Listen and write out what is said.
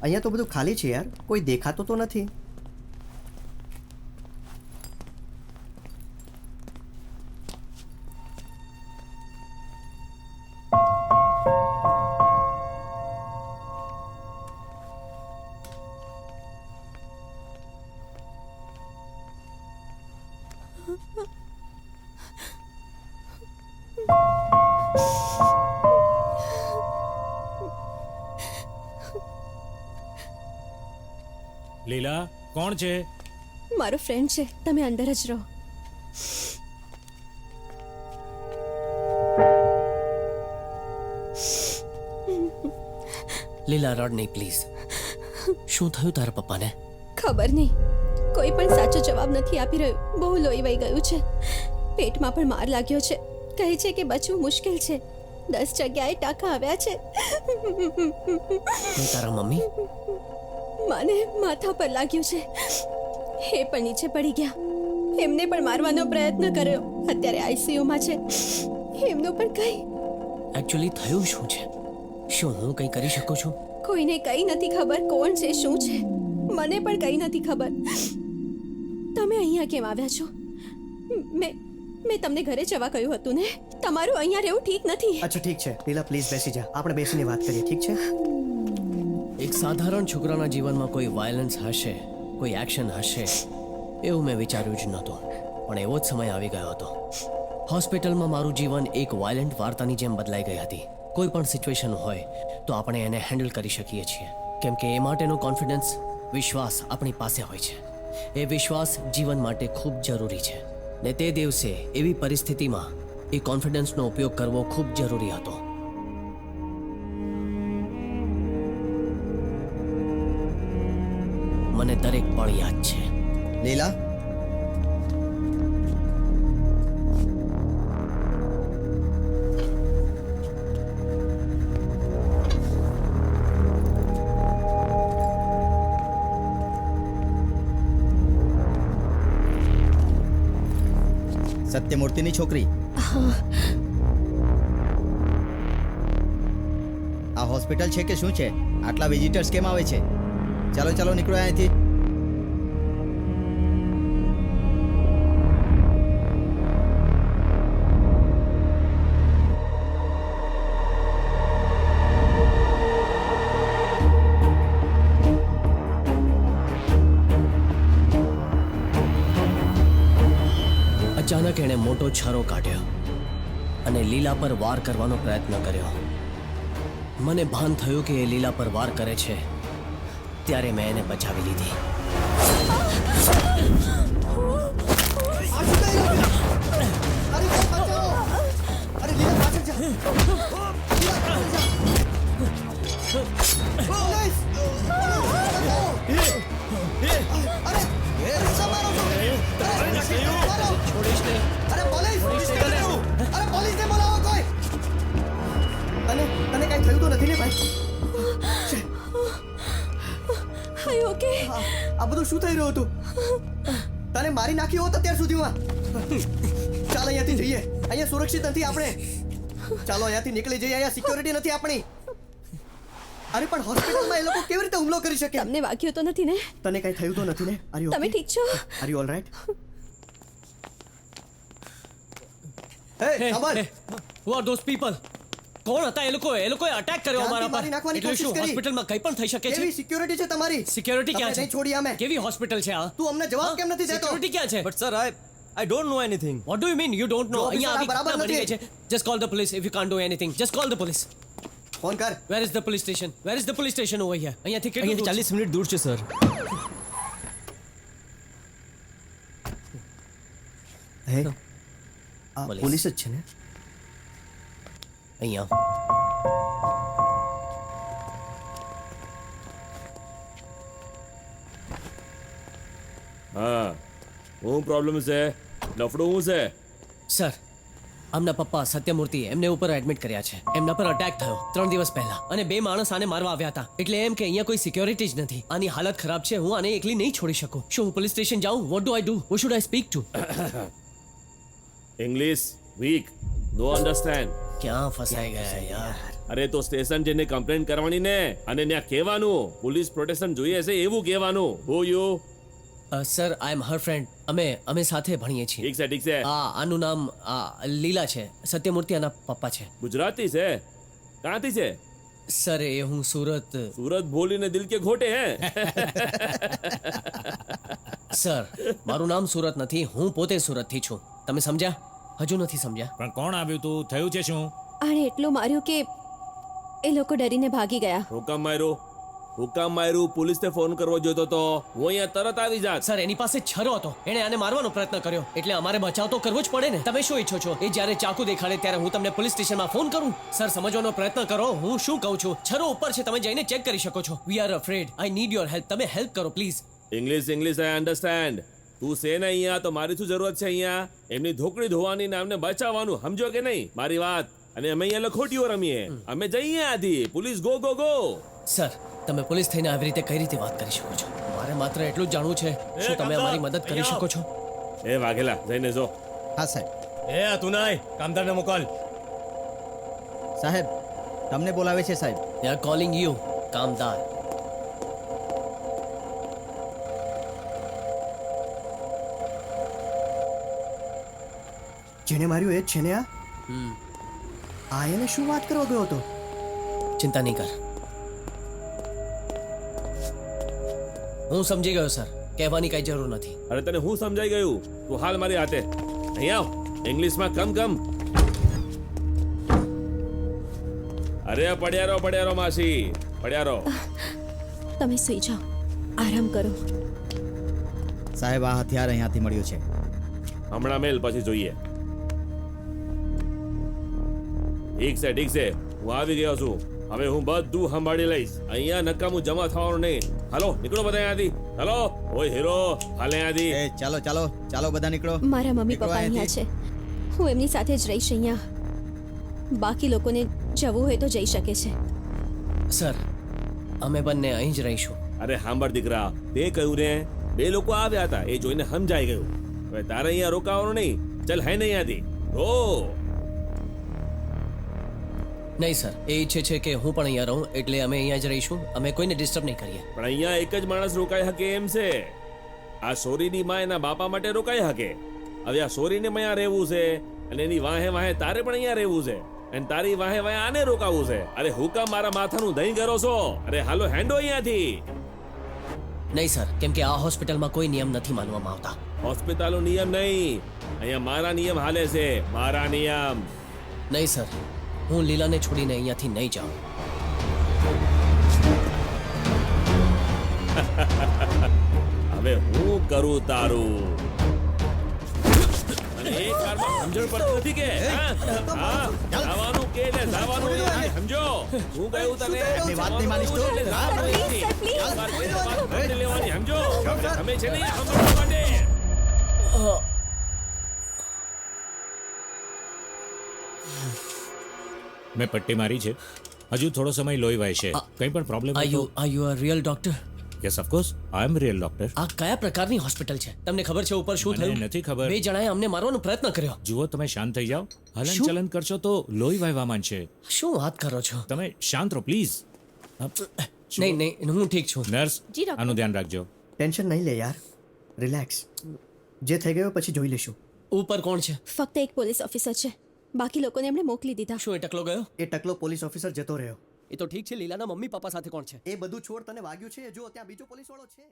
અહીંયા તો બધું ખાલી છે યાર, કોઈ દેખાતો તો નથી. લીલા, કોણ છે? મારો ફ્રેન્ડ છે, તમે અંદર જ રહો. લીલા, રડ નહીં પ્લીઝ. શું થયું તારા પપ્પાને? ખબર નહીં, કોઈ પણ સાચો જવાબ નથી આપી રહ્યું. બહુ લોહી વહી ગયું છે, પેટમાં પણ માર લાગ્યો છે. કહે છે કે બચવું મુશ્કેલ છે. 10 જગ્યાએ ટાંકા આવ્યા છે. ને તારા મમ્મી? મને માથા પર લાગ્યું છે, એ પણ નીચે પડી ગયા. એમને પણ મારવાનો પ્રયત્ન કર્યો, અત્યારે આઈસીયુમાં છે. એમનું પણ કંઈ. એકચ્યુઅલી થયું શું છે? શું હું કંઈ કરી શકું છું? કોઈને કંઈ નથી ખબર કોણ છે શું છે. મને પણ કંઈ નથી ખબર. તમે અહીંયા કેમ આવ્યા છો? મેં તમને ઘરે જવા કહ્યું હતું ને. તમારું અહીંયા રહેવું ઠીક નથી. અચ્છા ઠીક છે લીલા, પ્લીઝ બેસી જા, આપણે બેસીને વાત કરીએ, ઠીક છે? એક સાધારણ છોકરાના જીવનમાં કોઈ વાયલન્સ હશે, કોઈ એક્શન હશે એવું મેં વિચાર્યું જ નહોતું. પણ એવો જ સમય આવી ગયો હતો. હોસ્પિટલમાં મારું જીવન એક વાયલન્ટ વાર્તાની જેમ બદલાઈ ગઈ હતી. કોઈ પણ સિચ્યુએશન હોય તો આપણે એને હેન્ડલ કરી શકીએ છીએ, કેમ કે એ માટેનો કોન્ફિડન્સ, વિશ્વાસ આપણી પાસે હોય છે. એ વિશ્વાસ જીવન માટે ખૂબ જરૂરી છે. ને તે દિવસે એવી પરિસ્થિતિમાં એ કોન્ફિડન્સનો ઉપયોગ કરવો ખૂબ જરૂરી હતો. મને દરેક પળ યાદ છે. લીલા, સત્યમૂર્તિની છોકરી, આ હોસ્પિટલ છે કે શું છે? આટલા વિઝિટર્સ કેમ આવે છે? ચાલો ચાલો નીકળો અહીંથી. અચાનક એણે મોટો છરો કાઢ્યો અને લીલા પર વાર કરવાનો પ્રયત્ન કર્યો. મને ભાન થયું કે એ લીલા પર વાર કરે છે ત્યારે મેં એને બચાવી લીધી. તને કઈ થયું તો નથી ને ભાઈ? આઈ ઓકે? આ બધું શું થઈ રહ્યું હતું? તને મારી નાખ્યો હોત અત્યાર સુધીમાં. ચાલ અહીંયાથી જઈએ, અહીંયા સુરક્ષિત નથી આપણે. ચાલો અહીંયાથી નીકળી જઈએ, અહીંયા સિક્યોરિટી નથી આપણી. અરે પણ હોસ્પિટલમાં એ લોકો કેવી રીતે હુમલો કરી શકે? તમને વાગ્યું તો નથી ને? તને કઈ થયું તો નથી ને? તમે ઠીક છો? Are you all right? હે સાંભળ, Who are those people? કોણ હતા એ લોકો? એ લોકોએ અટેક કર્યો અમારા પર. એટલે શું હોસ્પિટલમાં કંઈ પણ થઈ શકે છે? કેવી સિક્યોરિટી છે તમારી? સિક્યોરિટી ક્યાં છે? નહીં છોડી અમે. કેવી હોસ્પિટલ છે આ? તું અમને જવાબ કેમ નથી દેતો? સિક્યોરિટી ક્યાં છે? But sir, I don't know anything. What do you mean you don't know? જો અહીંયા આવી બરાબર ઘટના બની નથી. ગઈ છે. Just call the police if you can't do anything. Just call the police. Phone કર. Where is the police station? Where is the police station over here? અહીંયાથી કેટલું દૂર છે? 40 મિનિટ દૂર છે સર. હે આ પોલીસ. પોલીસ જ છે ને? અહીંયા હા, હું પ્રોબ્લેમ છે? લફડું હું છે? સર, આમના પપ્પા સત્યમૂર્તિ એમને ઉપર એડમિટ કર્યા છે. એમના પર અટેક થયો 3 દિવસ પહેલા અને 2 માણસ આને મારવા આવ્યા હતા. એટલે એમ કે અહીંયા કોઈ સિક્યોરિટી જ નથી. આની હાલત ખરાબ છે. હું આને એકલી નહીં છોડી શકું. શું હું પોલીસ સ્ટેશન જાઉં? What do I do? Who should I speak to? English weak, no understand. ક્યાં ફસાઈ ગયા યાર અરે તો સ્ટેશન જઈને કમ્પ્લેન કરવાની ને અને ત્યાં કહેવાનું પોલીસ પ્રોટેક્શન જોઈએ છે એવું કહેવાનું who you sir I am her friend અમે સાથે ભણીએ છીએ ઠીક છે આનું નામ લીલા છે સત્યમૂર્તિ આના પપ્પા છે ગુજરાતી છે ક્યાંથી છે સર એ હું સુરત सूरत बोली ने दिल के घोटे हैं સર મારું નામ સુરત નથી હું પોતે સુરતથી છું તમે સમજ્યા હજુ નથી સમજ્યા પણ કોણ આવ્યું તું થયું છે શું આણે એટલું માર્યું કે એ લોકો ડરીને ભાગી ગયા હુકમ માર્યું પોલીસને ફોન કરવો જોઈતો તો હું અહીંયા તરત આવી જાત સર એની પાસે છરો હતો એણે આને મારવાનો પ્રયત્ન કર્યો એટલે અમારે બચાવ તો કરવો જ પડે ને તમે શું ઈચ્છો છો એ જ્યારે ચાકુ દેખાડે ત્યારે હું તમને પોલીસ સ્ટેશનમાં ફોન કરું સર સમજવાનો પ્રયત્ન કરો હું શું કહું છું છરો ઉપર છે તમે જઈને ચેક કરી શકો છો we are afraid I need your help તમે હેલ્પ કરો પ્લીઝ ઇંગ્લિશ આઈ અન્ડરસ્ટેન્ડ તું છે ને અહીંયા તો મારી શું જરૂરત છે અહીંયા એમની ધોકડી ધોવાની ને અમને બચાવવાનું સમજો કે નહીં મારી વાત અને અમે અહીંયા લખોટીઓ રમીએ અમે જઈએ આથી police go go go sir તમે પોલીસ થઈને આવી રીતે કઈ રીતે વાત કરી શકો છો મારે માત્ર એટલું જ જાણવું છે શું તમે અમારી મદદ કરી શકો છો એ વાઘેલા જઈને જો હા સાહેબ અતુનાય કામદારને મોકલ સાહેબ તમને બોલાવે છે સાહેબ દે આર કોલિંગ યુ કામદાર જેને માર્યું એ જ છે ને આ એને શું વાત કરવા ગયો હતો ચિંતા નહીં કર હું સમજી ગયો સર કહેવાની કઈ જરૂર નથી અરે તને હું સમજાઈ ગયું તું હાલ મારી હાથે અહીં આવ ઇંગ્લિશમાં કમ અરે પડ્યા રહો માસી પડ્યા રહો તમે સૂઈ જાઓ આરામ કરો સાહેબ આ હથિયાર અહીંયાથી મળ્યું છે હમણાં મેલ પછી જોઈએ ઠીક છે હું આવી ગયો છું હવે હું બધું સંભાળી લઈશ અહીંયા નકામું જમા થવાનું નહીં હાલો નીકળો બધા અહીંયાથી હાલો ઓય હીરો હાલે અહીંયાથી એ ચાલો બધા નીકળો મારા મમ્મી નીકળો પપ્પા અહીંયા છે હું એમની સાથે જ રહીશ અહીંયા બાકી લોકોને જવું હોય તો જઈ શકે છે સર અમે બંને અહીં જ રહીશું અરે સાંભળ દીકરા તે કહ્યું ને બે લોકો આવ્યા હતા એ જોઈને સમજાઈ ગયું હવે તારે અહીંયા રોકાવાનું નહીં ચાલ હે ને અહીંયાથી ઓ નહીં સર એ ઈચ્છે છે કે હું પણ અહીંયા રહું એટલે અમે અહીંયા જ રહીશું અમે કોઈને ડિસ્ટર્બ નહીં કરીએ પણ અહીંયા એક જ માણસ રોકાઈ શકે એમ છે આ સોરીની માં એના બાપા માટે રોકાઈ શકે હવે આ સોરીને અહીંયા રહેવું છે અને એની વાહે તારે પણ અહીંયા રહેવું છે અને તારી વાહે આને રોકાવું છે અરે હુકમ મારા માથાનું દહીં કરો છો અરે હાલો હેન્ડો અહીંયાથી નહીં સર કેમ કે આ હોસ્પિટલમાં કોઈ નિયમ નથી માનવામાં આવતા હોસ્પિટલો નિયમ નહીં અહીંયા મારા નિયમ હાલે છે મારા નિયમ નહીં સર હું લીલાને છોડીને અહીંયાથી નહીં જાઉં હવે હું કરું તારું અને એક વારમાં સમજણ પડતી નથી કે હા જવાનું કે ને જવાનું નહીં સમજો હું કહ્યું તને એની વાત નહીં માનીશ તો? એટલે જવાનું Please, નથી. sir, please. એક વાર કોઈને વાત માની લેવાની સમજો તમે છે ને સમજવા માટે મેં પટ્ટી મારી છે હજુ થોડો સમય લોહી વહેશે કંઈ પણ problem are you a real doctor yes of course I am real doctor આ કયા પ્રકારની હોસ્પિટલ છે તમને ખબર છે ઉપર શું મને થયું નથી ખબર. બે જણાએ અમને મારવાનો પ્રયત્ન કર્યો જુઓ તમે શાંત થઈ જાઓ હલન શું? ચલન કરશો તો લોહી વહેવા માંડશે શું વાત કરો છો તમે શાંત રહો પ્લીઝ નહીં હું ઠીક છું નર્સ જી, ડૉક્ટર. આનું ધ્યાન રાખજો ટેન્શન નહીં લે યાર રિલેક્સ જે થઈ ગયું પછી જોઈ લેશું ઉપર કોણ છે ફક્ત એક પોલીસ ઓફિસર છે બાકી લોકોને એમણે મોકલી દીધા શું એ ટકલો ગયો એ ટકલો પોલીસ ઓફિસર જતો રહ્યો એ તો ઠીક છે લીલાના મમ્મી પપ્પા સાથે કોણ છે એ બધું છોડ તને વાગ્યું છે જો ત્યાં બીજો પોલીસ વાળો છે